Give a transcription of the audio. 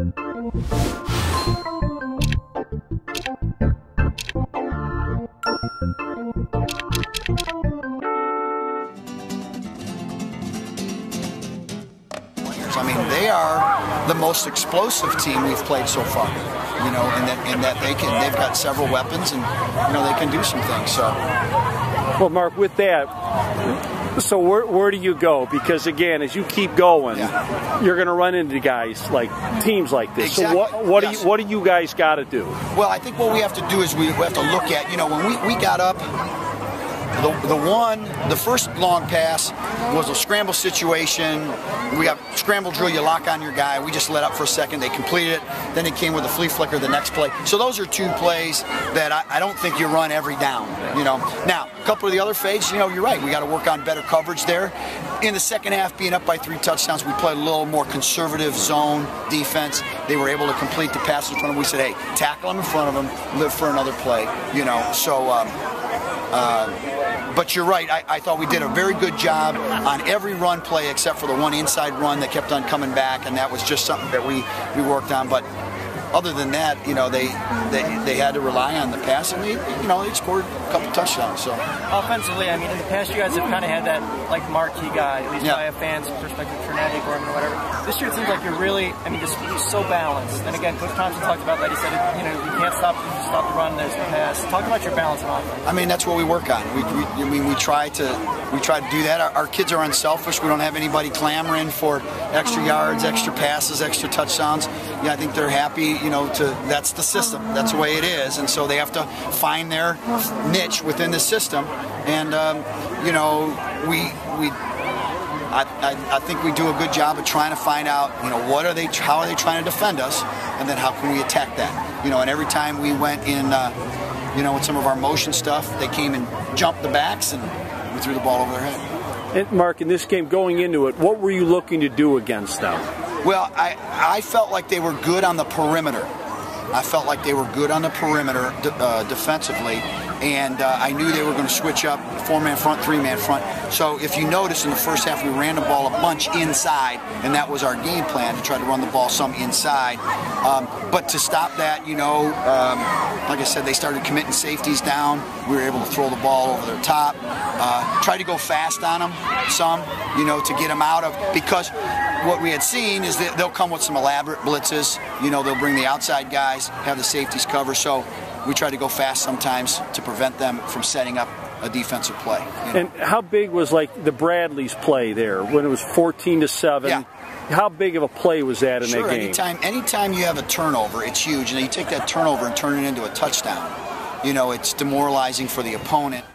I mean, they are the most explosive team we've played so far. You know, in that they've got several weapons, and you know they can do some things. So, well, Mark, with that, so where do you go? Because again, as you keep going, you're going to run into guys like teams like this. Exactly. So what do you guys got to do? Well, I think what we have to do is we have to look at, you know, when we got up. The first long pass was a scramble situation. We got scramble drill, you lock on your guy. We just let up for a second, they completed it. Then it came with a flea flicker the next play. So those are two plays that I don't think you run every down, you know. Now, a couple of the other fades, you know, you're right. We got to work on better coverage there. In the second half, being up by 3 touchdowns, we played a little more conservative zone defense. They were able to complete the passes in front of them. We said, hey, tackle them in front of them, live for another play, you know. So, but you're right, I thought we did a very good job on every run play except for the one inside run that kept on coming back, and that was just something that we worked on. But other than that, you know, they had to rely on the pass, and they scored a couple touchdowns. So offensively, I mean, in the past you guys have kind of had that like marquee guy, at least by a fan's perspective, Trinity, Gorman, or whatever. This year it seems like you're really, I mean, this is so balanced. And again, Coach Thompson talked about that. He said, you know, you can't stop the run, there's the pass. Talk about your balance on offense. I mean, that's what we work on. We try to do that. Our kids are unselfish. We don't have anybody clamoring for extra yards, extra passes, extra touchdowns. Yeah, I think they're happy. You know, that's the system. That's the way it is, and so they have to find their niche within the system. And you know, I think we do a good job of trying to find out, you know, how are they trying to defend us, and then how can we attack that? You know, and every time we went in, you know, with some of our motion stuff, they came and jumped the backs, and we threw the ball over their head. And Mark, in this game, going into it, what were you looking to do against them? Well, I felt like they were good on the perimeter. I felt like they were good on the perimeter defensively, and I knew they were going to switch up 4-man front, 3-man front. So if you notice, in the first half we ran the ball a bunch inside, and that was our game plan, to try to run the ball some inside. But to stop that, you know, like I said, they started committing safeties down. We were able to throw the ball over their top. Try to go fast on them some, you know, to get them out of, because what we had seen is that they'll come with some elaborate blitzes. You know, they'll bring the outside guys, have the safeties cover. So we try to go fast sometimes to prevent them from setting up a defensive play. You know? And how big was like the Bradley's play there when it was 14-7? Yeah. How big of a play was that in that game? Anytime you have a turnover, it's huge. And you take that turnover and turn it into a touchdown. You know, it's demoralizing for the opponent.